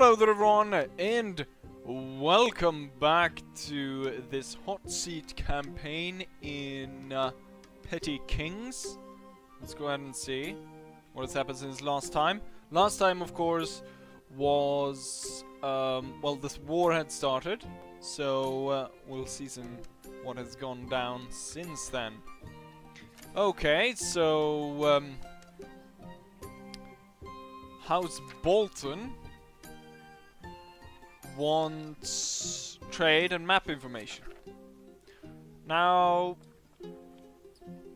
Hello there everyone, and welcome back to this hot seat campaign in Petty Kings. Let's go ahead and see what has happened since last time. Last time, of course, was, well, this war had started, so we'll see what has gone down since then. Okay, so, House Bolton wants trade and map information. Now,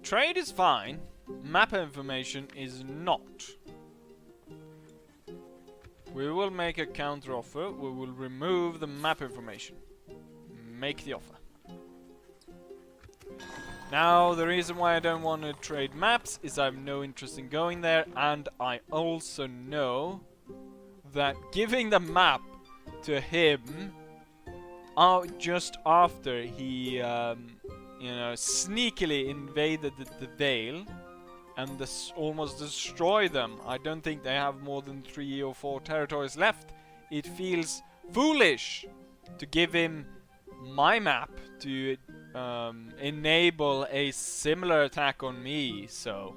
trade is fine, map information is not. We will make a counter offer, we will remove the map information. Make the offer. Now, the reason why I don't want to trade maps is I have no interest in going there, and I also know that giving the map to him just after he, you know, sneakily invaded the Vale and almost destroyed them. I don't think they have more than 3 or 4 territories left. It feels foolish to give him my map to enable a similar attack on me, so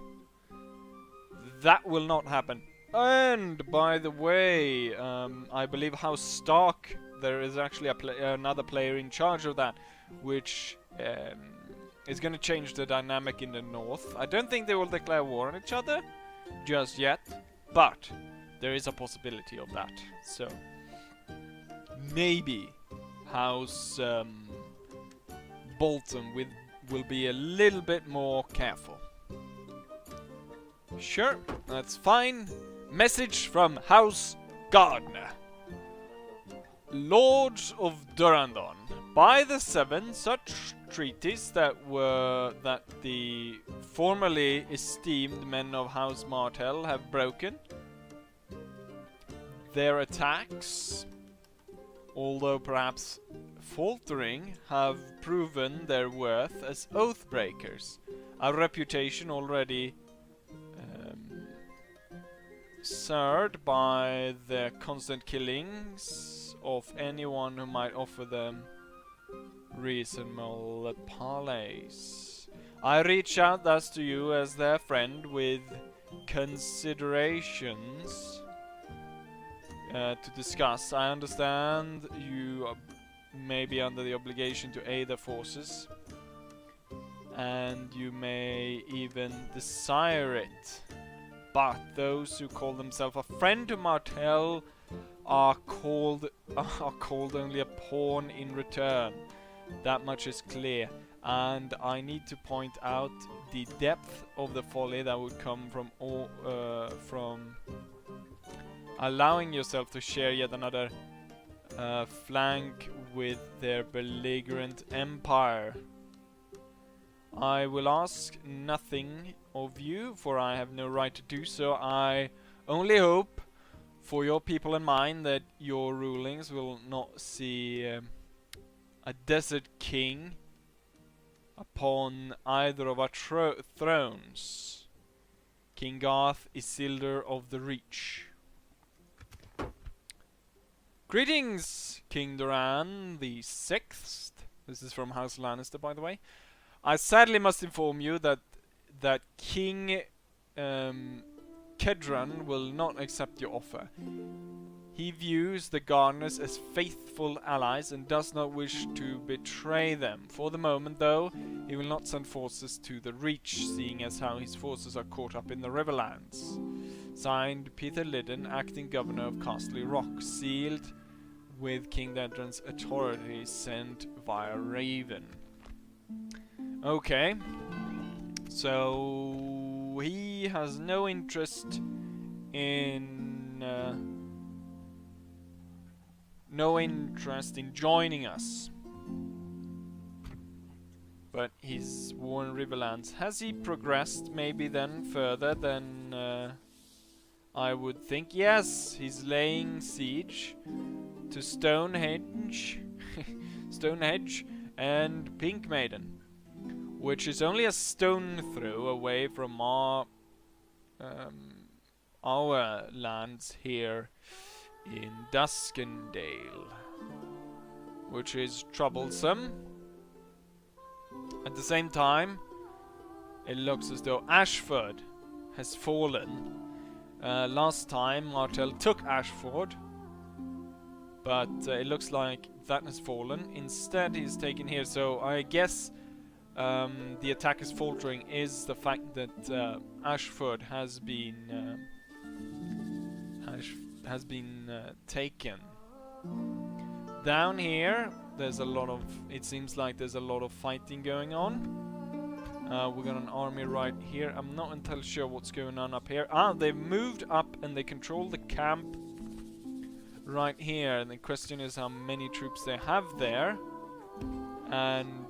that will not happen. And by the way, I believe House Stark, there is actually another player in charge of that, which is going to change the dynamic in the north. I don't think they will declare war on each other just yet, but there is a possibility of that. So maybe House Bolton will be a little bit more careful. Sure, that's fine. Message from House Gardner. Lords of Durrandon, by the 7 such treaties that the formerly esteemed men of House Martell have broken, their attacks, although perhaps faltering, have proven their worth as oathbreakers, a reputation already served by their constant killings of anyone who might offer them reasonable parleys. I reach out thus to you as their friend with considerations to discuss. I understand you may be under the obligation to aid their forces, and you may even desire it. But those who call themselves a friend to Martell are called only a pawn in return. That much is clear, and I need to point out the depth of the folly that would come from allowing yourself to share yet another flank with their belligerent empire. I will ask nothing of you, for I have no right to do so. I only hope, for your people and mine, that your rulings will not see a desert king upon either of our thrones. King Garth Isildur of the Reach. Greetings, King Durrandon the 6th. This is from House Lannister, by the way. I sadly must inform you that King Kedron will not accept your offer. He views the Gardeners as faithful allies and does not wish to betray them. For the moment, though, he will not send forces to the Reach, seeing as how his forces are caught up in the Riverlands. Signed, Peter Liddon, acting governor of Castle Rock, sealed with King Kedron's authority sent via Raven. Okay, so he has no interest in joining us, but he's worn Riverlands. Has he progressed maybe then further than I would think? Yes, he's laying siege to Stonehenge and Pink Maiden, which is only a stone throw away from our lands here in Duskendale, which is troublesome. At the same time, it looks as though Ashford has fallen. Last time Martell took Ashford, but it looks like that has fallen. Instead, he's taken here, so I guess the attack is faltering is the fact that Ashford has been taken. Down here, there's a lot of. It seems like there's a lot of fighting going on. We got an army right here. I'm not entirely sure what's going on up here. Ah, they've moved up and they control the camp right here. And the question is how many troops they have there. And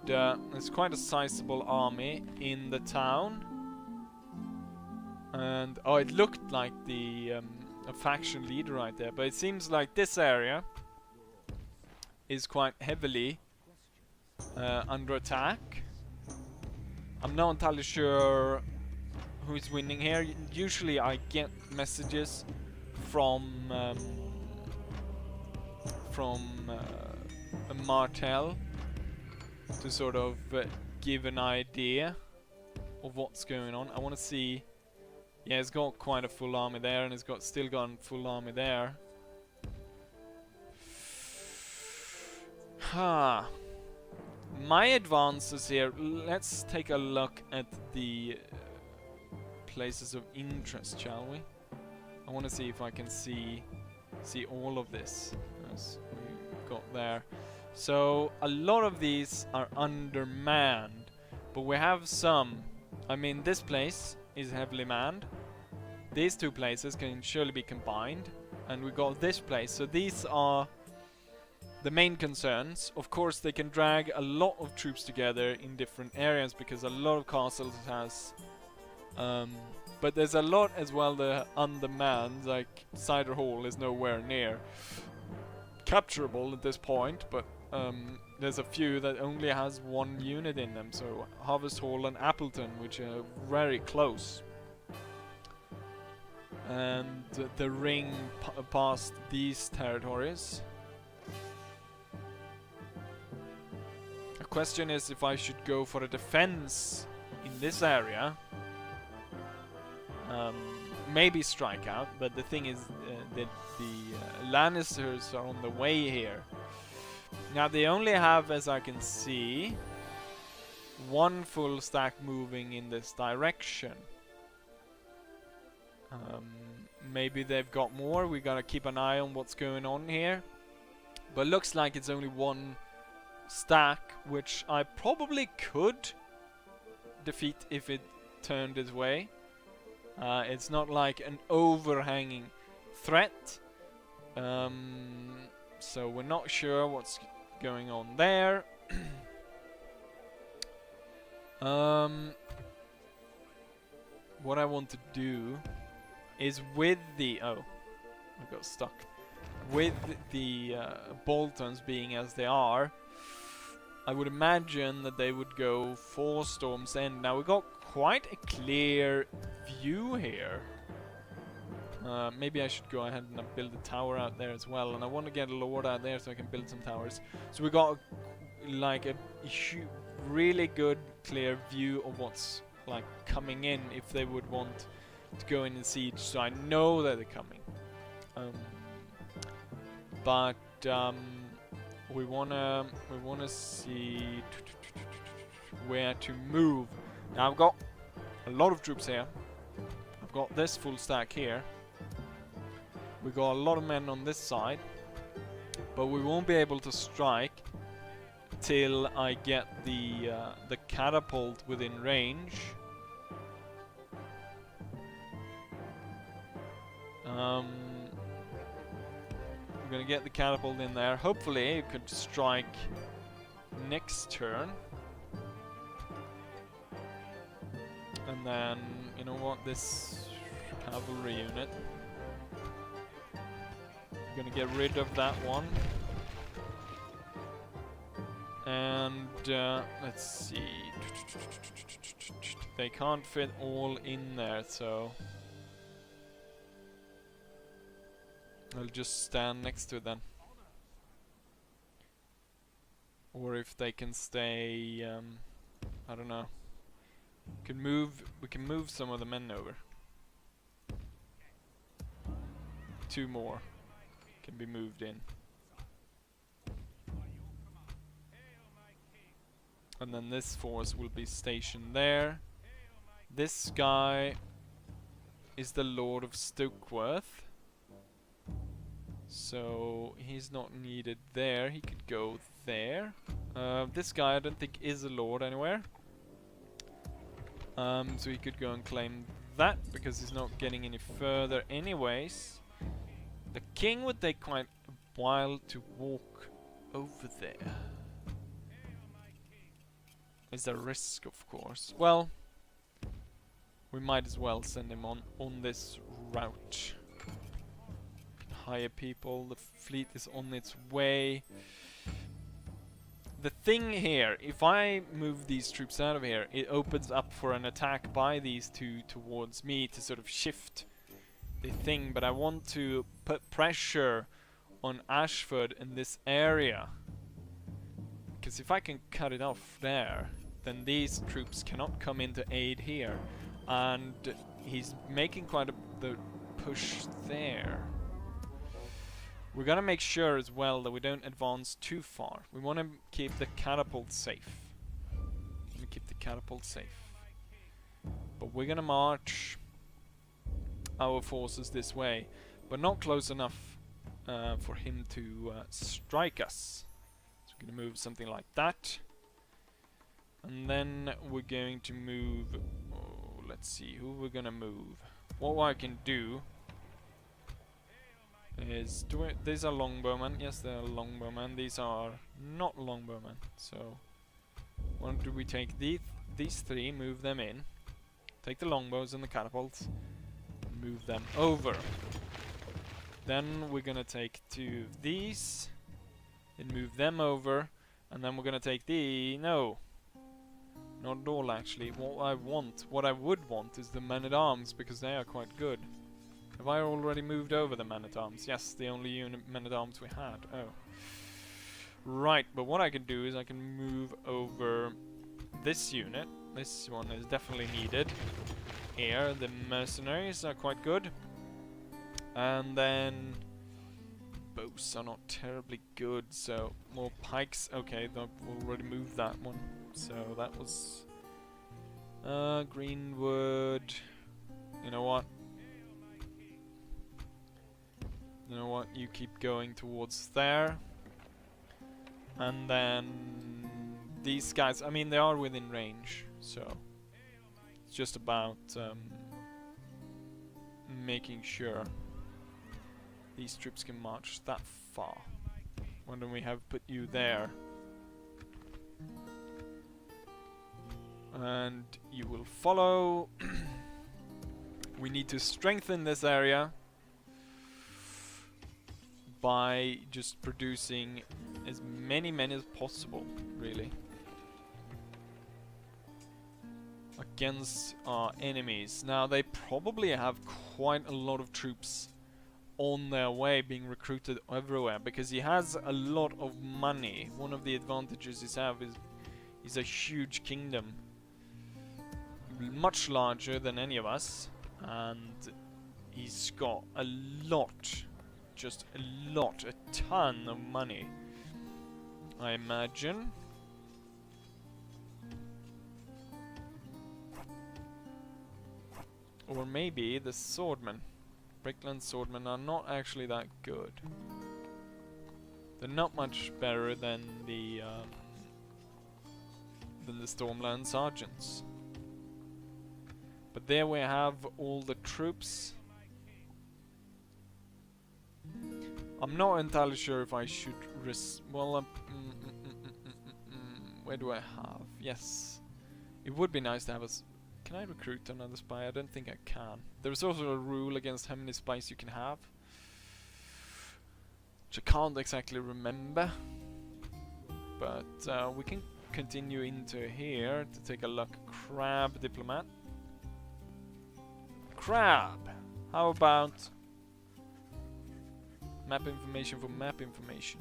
it's quite a sizable army in the town. And oh, it looked like the a faction leader right there, but it seems like this area is quite heavily under attack. I'm not entirely sure who's winning here. Usually I get messages from Martell to sort of give an idea of what's going on. I want to see. Yeah, it's got quite a full army there, and it's still got a full army there. Ha. My advances here. Let's take a look at the places of interest, shall we? I want to see if I can see all of this as we got there. So a lot of these are undermanned, but we have some. I mean, this place is heavily manned. These two places can surely be combined, and we got this place. So these are the main concerns. Of course, they can drag a lot of troops together in different areas because a lot of castles has. But there's a lot as well that are undermanned. Like Cider Hall is nowhere near capturable at this point, but there's a few that only has one unit in them. So Harvest Hall and Appleton, which are very close. And the ring past these territories. The question is if I should go for a defense in this area. Maybe strike out, but the thing is that the Lannisters are on the way here. Now they only have, as I can see, one full stack moving in this direction. Maybe they've got more. We gotta keep an eye on what's going on here. But looks like it's only one stack, which I probably could defeat if it turned its way. It's not like an overhanging threat. So we're not sure what's going on there. What I want to do is with the... Oh, I got stuck. With the Boltons being as they are, I would imagine that they would go for Storm's End. Now we got quite a clear view here. Maybe I should go ahead and build a tower out there as well. And I want to get a lord out there so I can build some towers. So we got like a really good clear view of what's like coming in if they would want to go in and siege. So I know that they're coming. But we wanna see where to move. Now I've got a lot of troops here. I've got this full stack here. We got a lot of men on this side, but we won't be able to strike till I get the catapult within range. I'm gonna get the catapult in there. Hopefully you could strike next turn. And then, you know what, this cavalry unit, I'm gonna get rid of that one. And let's see, they can't fit all in there, so I'll just stand next to it then. Or if they can stay, I don't know. We can move some of the men over. 2 more can be moved in. And then this force will be stationed there. This guy is the Lord of Stokeworth. So he's not needed there. He could go there. This guy I don't think is a lord anywhere. So he could go and claim that because he's not getting any further anyways. The king would take quite a while to walk over there. Is a risk, of course. Well, we might as well send him on this route. Hire people, the fleet is on its way. The thing here, if I move these troops out of here, it opens up for an attack by these two towards me to sort of shift the thing, but I want to put pressure on Ashford in this area. Because if I can cut it off there, then these troops cannot come in to aid here. And he's making quite the push there. We're gonna make sure as well that we don't advance too far. We want to keep the catapult safe. Let me keep the catapult safe. But we're gonna march our forces this way, but not close enough for him to strike us. So we're gonna move something like that. And then we're going to move... Oh, let's see, who we're gonna move. What I can do is these are longbowmen. Yes, they're longbowmen. These are not longbowmen. So why don't we take these 3, move them in, take the longbows and the catapults, and move them over. Then we're gonna take 2 of these and move them over, and then we're gonna take not at all actually. What I would want is the men-at-arms, because they are quite good. Have I already moved over the men-at-arms? Yes, the only unit men-at-arms we had. Oh. Right, but what I can do is I can move over this unit. This one is definitely needed. Here, the mercenaries are quite good. And then... bows are not terribly good, so more pikes. Okay, I've already moved that one. So that was... Greenwood... You know what? You know what, you keep going towards there. And then these guys, I mean, they are within range, so it's just about making sure these troops can march that far. Why don't we have put you there? And you will follow. We need to strengthen this area by just producing as many men as possible, really, against our enemies. Now they probably have quite a lot of troops on their way being recruited everywhere, because he has a lot of money. One of the advantages he's have is he's a huge kingdom, much larger than any of us, and he's got a lot, just a lot, a ton of money, I imagine. Or maybe the swordmen, Brickland swordmen, are not actually that good. They're not much better than the Stormland sergeants. But there we have all the troops. I'm not entirely sure if I should well, where do I have? Yes, it would be nice to have can I recruit another spy? I don't think I can. There's also a rule against how many spies you can have, which I can't exactly remember. But we can continue into here to take a look. Crab diplomat. Crab! How about Map information for map information.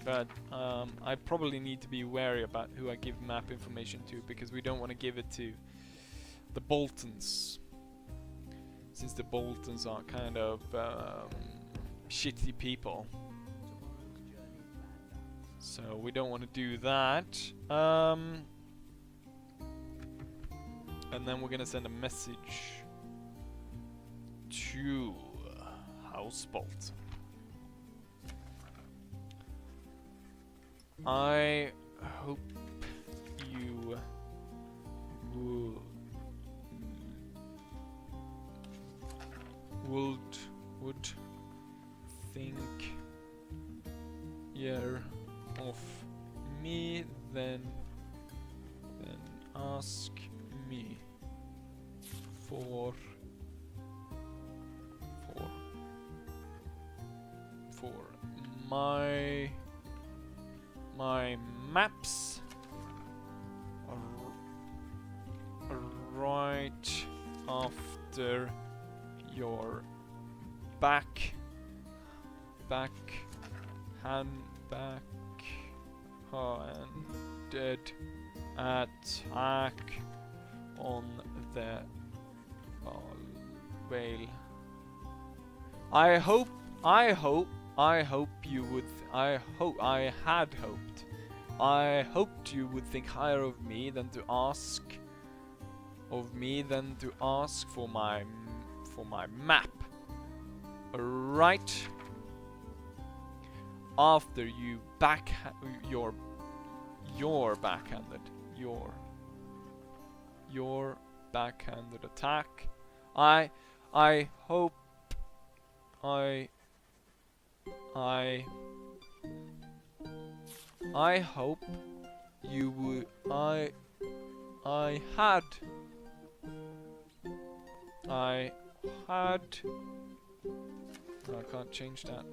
But I probably need to be wary about who I give map information to, because we don't want to give it to the Boltons, since the Boltons are kind of shitty people. So we don't want to do that. And then we're gonna send a message to House Bolton. I hope you would think of me, then ask me for my maps right after your backhanded attack on the whale. I hoped you would think higher of me than to ask for my map right after you your backhanded attack. I hope you would I had no, I can't change that.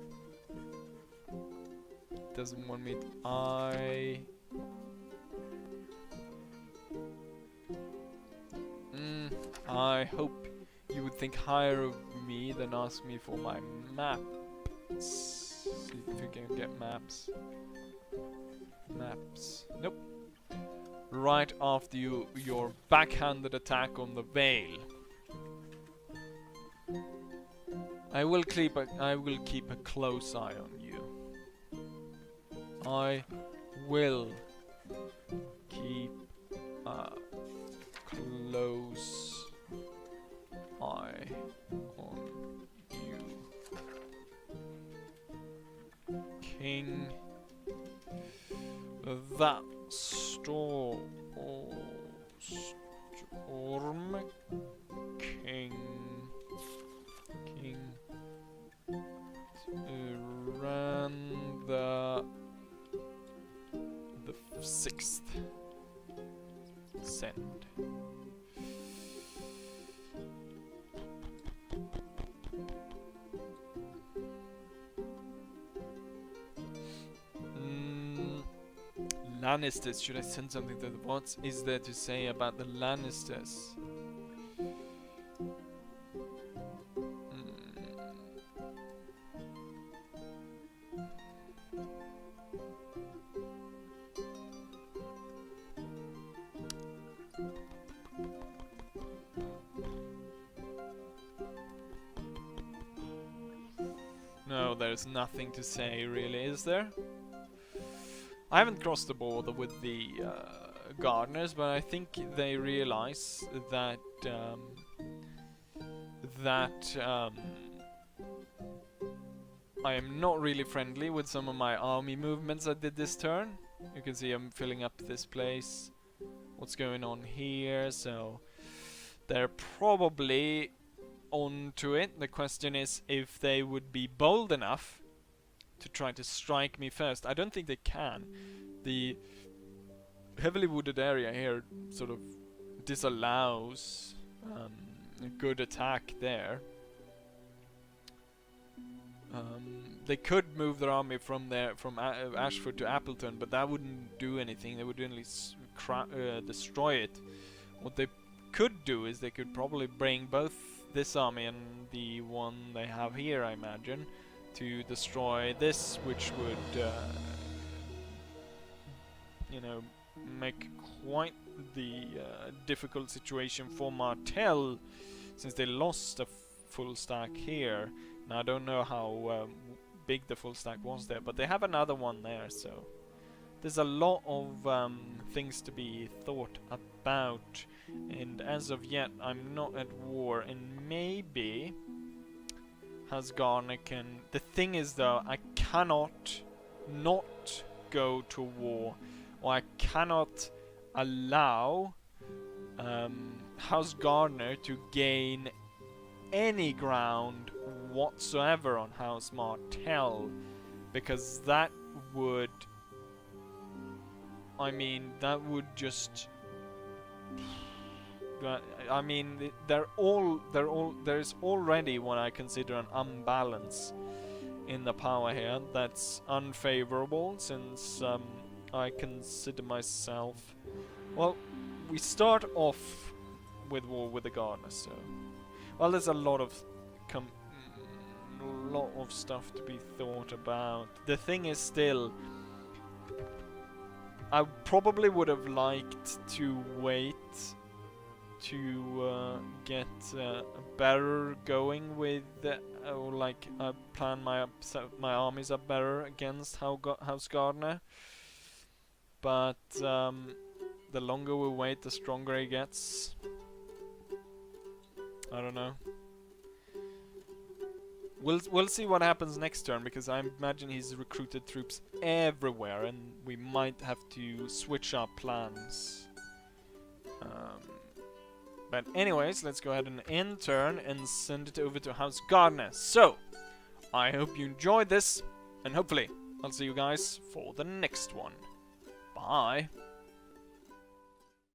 Doesn't want me I hope you would think higher of me than ask me for my map. See if you can get maps. Nope. Right after your backhanded attack on the Vale. I will keep a close eye on you. I will keep a close eye on you. King that storm King ran the 6th. Send. Lannisters. Should I send something to the What is there to say about the Lannisters? No, there's nothing to say really, is there? I haven't crossed the border with the gardeners, but I think they realize that I am not really friendly with some of my army movements I did this turn. You can see I'm filling up this place. What's going on here? So they're probably onto it. The question is if they would be bold enough to try to strike me first. I don't think they can. The heavily wooded area here sort of disallows a good attack there. They could move their army from Ashford to Appleton, but that wouldn't do anything. They would only destroy it. What they could do is they could probably bring both this army and the one they have here, I imagine, to destroy this, which would, you know, make quite the difficult situation for Martel, since they lost a full stack here. Now I don't know how big the full stack was there, but they have another one there, so there's a lot of things to be thought about. And as of yet, I'm not at war, and maybe Husqvarna can... The thing is though, I cannot not go to war, or I cannot allow Husqvarna to gain any ground whatsoever on House Martel, because that would... I mean, that would just... I mean, there's already what I consider an unbalance in the power here that's unfavorable, since I consider myself... Well, we start off with war with the Gardener, so... Well, there's a lot of stuff to be thought about. The thing is still... I probably would have liked to wait to get better going with, or like plan my armies up better against Husqvarna. But the longer we wait, the stronger he gets. I don't know. We'll see what happens next turn, because I imagine he's recruited troops everywhere, and we might have to switch our plans. But anyways, let's go ahead and end turn and send it over to Husqvarna. So, I hope you enjoyed this, and hopefully I'll see you guys for the next one. Bye!